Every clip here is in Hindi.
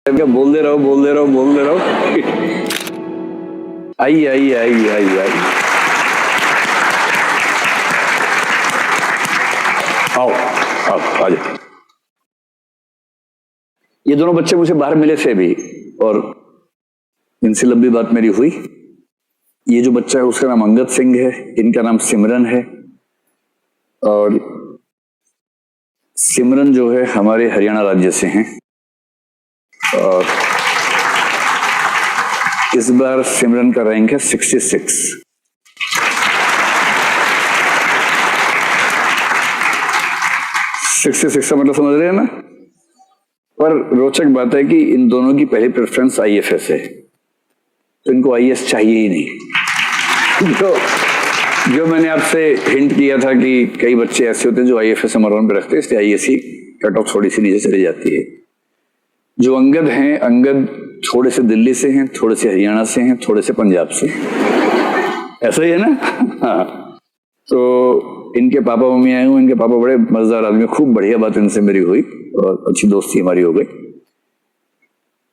क्या बोल दे रहा हूँ। आइए आइए आइए आइए आइए, आओ आओ आ जाओ। ये दोनों बच्चे मुझे बाहर मिले थे अभी और इनसे लंबी बात मेरी हुई। ये जो बच्चा है उसका नाम अंगद सिंह है, इनका नाम सिमरन है। और सिमरन जो है हमारे हरियाणा राज्य से हैं और इस बार सिमरन का रैंक है 66। का मतलब समझ रहे हैं ना। पर रोचक बात है कि इन दोनों की पहली प्रेफरेंस आईएफएस है, तो इनको आईएएस चाहिए ही नहीं। तो जो मैंने आपसे हिंट किया था कि कई बच्चे ऐसे होते हैं जो आईएफएस नंबर 1 पे रखते हैं, इसलिए आईएएस की कट ऑफ थोड़ी सी नीचे चली जाती है। जो अंगद हैं, अंगद थोड़े से दिल्ली से हैं, थोड़े से हरियाणा से हैं, थोड़े से पंजाब से, ऐसा ही है ना। हाँ, तो इनके पापा मम्मी आए हुए, इनके पापा बड़े मजेदार आदमी, खूब बढ़िया बात इनसे मेरी हुई और अच्छी दोस्ती हमारी हो गई।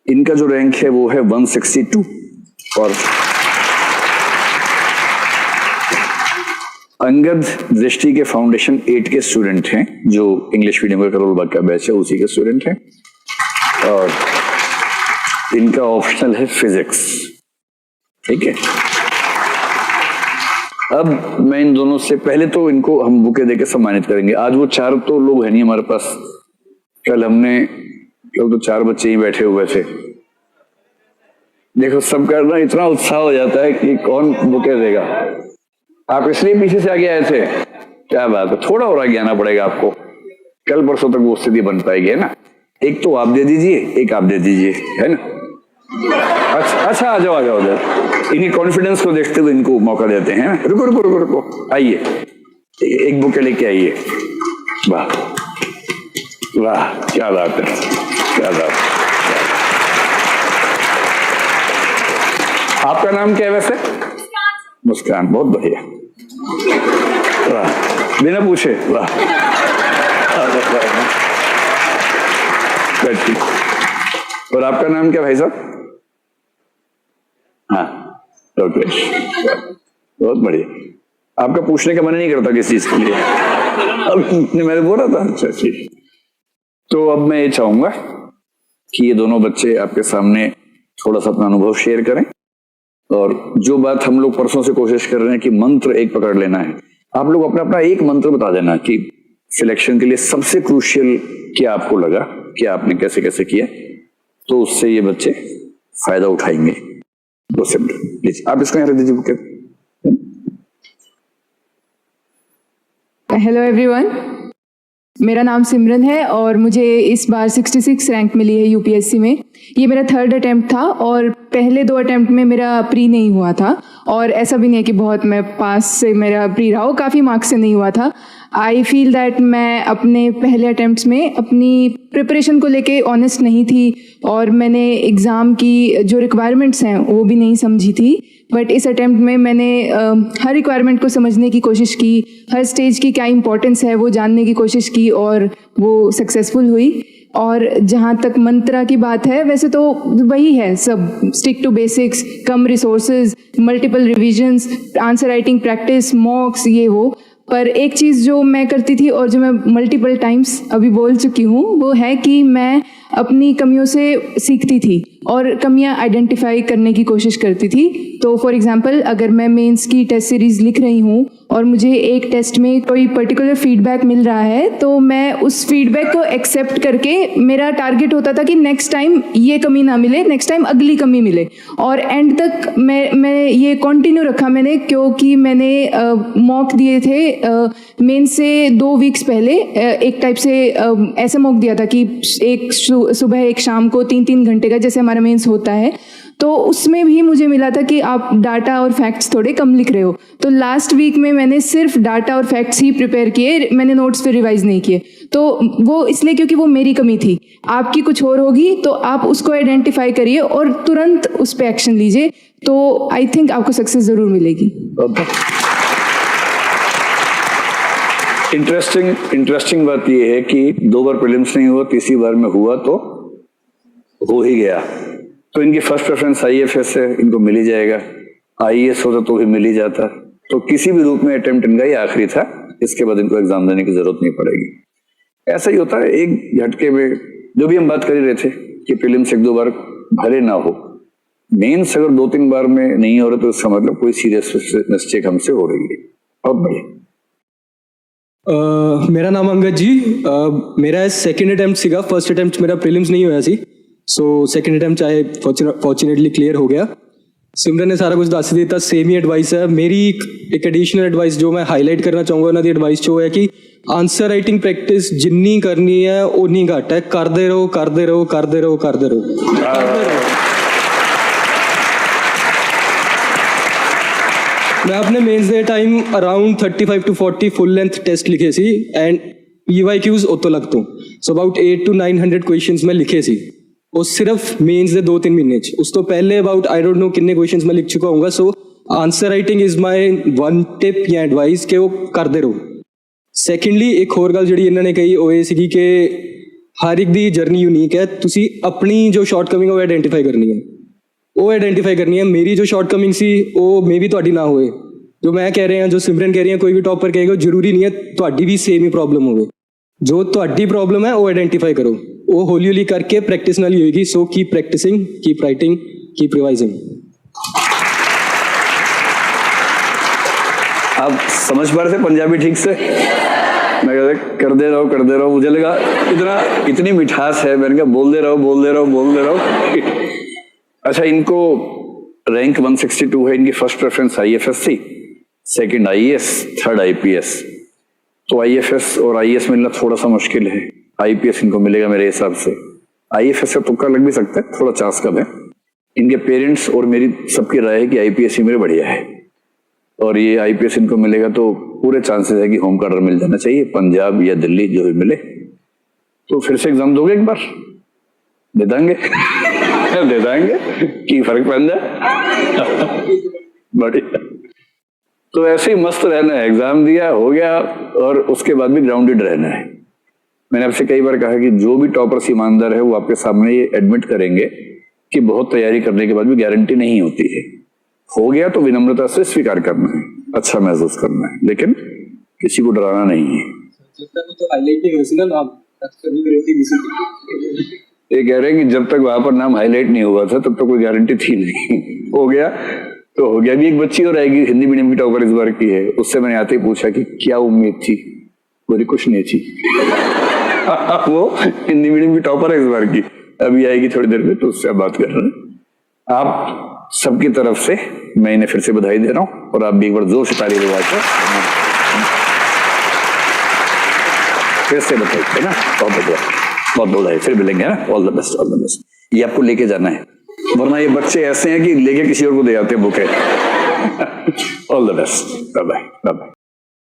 इनका जो रैंक है वो है 162 और अंगद दृष्टि के फाउंडेशन 8 के स्टूडेंट हैं, जो इंग्लिश मीडियम का करोल बाग का बैच है उसी के स्टूडेंट हैं। और इनका ऑप्शनल है फिजिक्स। ठीक है, अब मैं इन दोनों से पहले तो इनको हम बुके देकर सम्मानित करेंगे। आज वो 4 तो लोग हैं नहीं हमारे पास, कल तो 4 बच्चे ही बैठे हुए थे। देखो सबका ना इतना उत्साह हो जाता है कि कौन बुके देगा। आप इसलिए पीछे से आगे आए थे, क्या बात है, थोड़ा और आगे आना पड़ेगा आपको, कल परसों तक वो स्थिति बन पाएगी, है ना। एक तो आप दे दीजिए, एक आप दे दीजिए, है ना। अच्छा आ जाओ उधर। इन्हीं कॉन्फिडेंस को देखते हुए इनको मौका देते हैं। रुको रुको रुको रुको, आइए एक बुके लेके आइए। वाह वाह, क्या बात है, क्या बात है। आपका नाम क्या है वैसे? मुस्कान, बहुत बढ़िया, वाह, बिना पूछे, वाह। और आपका नाम क्या भाई साहब? हाँ, लोकेश, बहुत बढ़िया। आपका पूछने का मन नहीं करता किस चीज के लिए? अब मैंने बोला था। अच्छा ठीक, तो अब मैं ये चाहूंगा कि ये दोनों बच्चे आपके सामने थोड़ा सा अपना अनुभव शेयर करें। और जो बात हम लोग परसों से कोशिश कर रहे हैं कि मंत्र एक पकड़ लेना है, आप लोग अपना अपना एक मंत्र बता देना कि सिलेक्शन के लिए सबसे क्रूशियल क्या आपको लगा, क्या आपने कैसे कैसे किया, तो उससे ये बच्चे फायदा उठाएंगे। दो सिम्पल, प्लीज आप इसको यहाँ रख दीजिए बुके। हेलो एवरीवन, मेरा नाम सिमरन है और मुझे इस बार 66 रैंक मिली है यूपीएससी में। ये मेरा 3rd अटेम्प्ट था और पहले 2 अटेम्प्ट में मेरा प्री नहीं हुआ था। और ऐसा भी नहीं है कि बहुत मैं पास से मेरा प्री रहा हो, काफ़ी मार्क्स से नहीं हुआ था। आई फील दैट मैं अपने पहले अटेम्प्ट्स में अपनी प्रिपरेशन को लेके ऑनेस्ट नहीं थी और मैंने एग्ज़ाम की जो रिक्वायरमेंट्स हैं वो भी नहीं समझी थी। बट इस अटेम्प्ट में मैंने हर रिक्वायरमेंट को समझने की कोशिश की, हर स्टेज की क्या इंपॉर्टेंस है वो जानने की कोशिश की और वो सक्सेसफुल हुई। और जहाँ तक मंत्रा की बात है, वैसे तो वही है सब, स्टिक टू बेसिक्स, कम resources, multiple revisions, answer writing practice, mocks, ये वो। पर एक चीज़ जो मैं करती थी और जो मैं मल्टीपल टाइम्स अभी बोल चुकी हूँ, वो है कि मैं अपनी कमियों से सीखती थी और कमियां आइडेंटिफाई करने की कोशिश करती थी। तो फॉर एग्जांपल, अगर मैं मेंस की टेस्ट सीरीज़ लिख रही हूँ और मुझे एक टेस्ट में कोई पर्टिकुलर फीडबैक मिल रहा है, तो मैं उस फीडबैक को एक्सेप्ट करके मेरा टारगेट होता था कि नेक्स्ट टाइम ये कमी ना मिले, नेक्स्ट टाइम अगली कमी मिले। और एंड तक मैं ये कंटिन्यू रखा मैंने, क्योंकि मैंने मॉक दिए थे मेंस से 2 वीक्स पहले। एक टाइप से ऐसे मॉक दिया था कि एक सुबह एक शाम को 3-3 घंटे का, जैसे हमारा मेंस होता है। तो उसमें भी मुझे मिला था कि आप डाटा और फैक्ट्स थोड़े कम लिख रहे हो। तो लास्ट वीक में मैंने सिर्फ डाटा और फैक्ट्स ही प्रिपेयर किए, मैंने नोट्स पे रिवाइज नहीं किए। तो वो इसलिए क्योंकि वो मेरी कमी थी। आपकी कुछ और होगी तो आप उसको आइडेंटिफाई करिए और तुरंत उस पर एक्शन लीजिए, तो आई थिंक आपको सक्सेस जरूर मिलेगी। इंटरेस्टिंग बात यह है कि 2 बार प्रीलिम्स नहीं हुआ, तीसरी बार में हुआ तो हो ही गया तो इनकी फर्स्ट प्रेफरेंस आईएफएस है, इनको मिल ही जाएगा। आईएएस होता तो भी मिल ही जाता। तो किसी भी रूप में अटेम्प्ट इनका ये आखिरी था, इसके बाद इनको एग्जाम देने की जरूरत नहीं पड़ेगी। ऐसा ही होता है एक झटके में, जो भी हम बात कर ही रहे थे कि प्रीलिम्स 1-2 बार भरे ना हो, मेंस अगर 2-3 बार में नहीं हो रहा तो इसका मतलब कोई सीरियस मिस्टेक हमसे हो रही है। बहुत बढ़िया। मेरा नाम अंगद जी, मेरा सेकंड अटेम्प्ट सीगा, फर्स्ट अटेम्प्ट मेरा प्रीलिम्स नहीं होया सी, सो सेकंड अटेम्प्ट चाहे फॉर्चुनेटली क्लियर हो गया। सिमरन ने सारा कुछ दस दिता, सेम ही एडवाइस है मेरी। एक एडिशनल एडवाइस जो मैं हाईलाइट करना चाहूँगा उन्होंने एडवाइस जो है कि आंसर राइटिंग प्रैक्टिस जिन्नी करनी है उन्नी घट है, करते रहो करते रहो करते रहो करते रहो करते रहो। मैं अपने मेंस दे time around 35 to 40 full length test लिखे सी एंड PYQs उतो लग तो सो अबाउट 800 to 900 क्वेश्चंस मैं लिखे सी, वो सिर्फ मेंस दे 2-3 महीने च। उस तो पहले अबाउट आई डोंट नो कितने क्वेश्चंस मैं लिख चुका हूँ। So answer writing is my one tip या एडवाइस कि वो करते रहो। सैकेंडली एक होर गल जिहड़ी इन्होंने कही वो ये सीगी कि हर एक दी जर्नी यूनीक है, तुसी अपनी जो शॉर्टकमिंग है वो आइडेंटिफाई करनी है, वो आइडेंटिफाई करनी है। मेरी जो शॉर्टकमिंग सी वो मे भी तुहाडी ना होए, जो मैं कह रहे हैं, जो सिमरन कह रही है, कोई भी टॉपर कहेगा, जरूरी नहीं है तुहाडी भी सेम ही प्रॉब्लम होवे। जो तुहाडी प्रॉब्लम है वो आइडेंटिफाई करो, वो हौली हौली करके प्रैक्टिस नाल ही होएगी। So keep practicing, keep writing, keep revising. आप समझ पा रहे थे पंजाबी ठीक से? मैं कहता करते रहो, मुझे लगा इतनी मिठास है, मैंने कहा बोल दे रहो। अच्छा, इनको रैंक 162 है, इनकी फर्स्ट प्रेफरेंस आईएफएस थी, सेकंड आईएएस, थर्ड आईपीएस। तो आईएफएस और आईएएस मिलना थोड़ा सा मुश्किल है, आईपीएस इनको मिलेगा मेरे हिसाब से। आईएफएस से तुक्का लग भी सकता है, थोड़ा चांस कम है। इनके पेरेंट्स और मेरी सबकी राय है कि आईपीएस ही मेरे बढ़िया है, और ये आईपीएस इनको मिलेगा तो पूरे चांसेस है कि होम का ऑर्डर मिल जाना चाहिए, पंजाब या दिल्ली जो भी मिले। तो फिर से एग्जाम दोगे एक बार? दे देंगे की फर्क पड़ जाए। बढ़िया। तो ऐसे ही मस्त रहना है, एग्जाम दिया हो गया, और उसके बाद भी ग्राउंडेड रहना है। मैंने आपसे कई बार कहा कि जो भी टॉपर्स ईमानदार है वो आपके सामने ये एडमिट करेंगे कि बहुत तैयारी करने के बाद भी गारंटी नहीं होती है। हो गया तो विनम्रता से स्वीकार करना है, अच्छा महसूस करना है, लेकिन किसी को डराना नहीं है। ये कह रहे हैं कि जब तक वहां पर नाम हाईलाइट नहीं हुआ था तब तक कोई गारंटी थी नहीं। हो गया तो हो गया। अभी एक बच्ची और आएगी, हिंदी मीडियम की टॉपर इस बार की है, उससे मैंने आते ही पूछा कि क्या उम्मीद थी, बोली कुछ नहीं थी। वो हिंदी मीडियम की टॉपर है इस बार की, अभी आएगी थोड़ी देर में, तो उससे आप बात कर रहे हैं। आप सबकी तरफ से मैं इन्हें फिर से बधाई दे रहा हूं, और आप भी एक बार जोर से ताली बजाते फिर से बताइए ना। बहुत बढ़िया, बहुत बधाई, फिर मिलेंगे ना। All the best, all the best. ये आपको लेके जाना है, वरना ये बच्चे ऐसे हैं कि लेके किसी और को दे आते हैं bouquet. All the best, bye bye.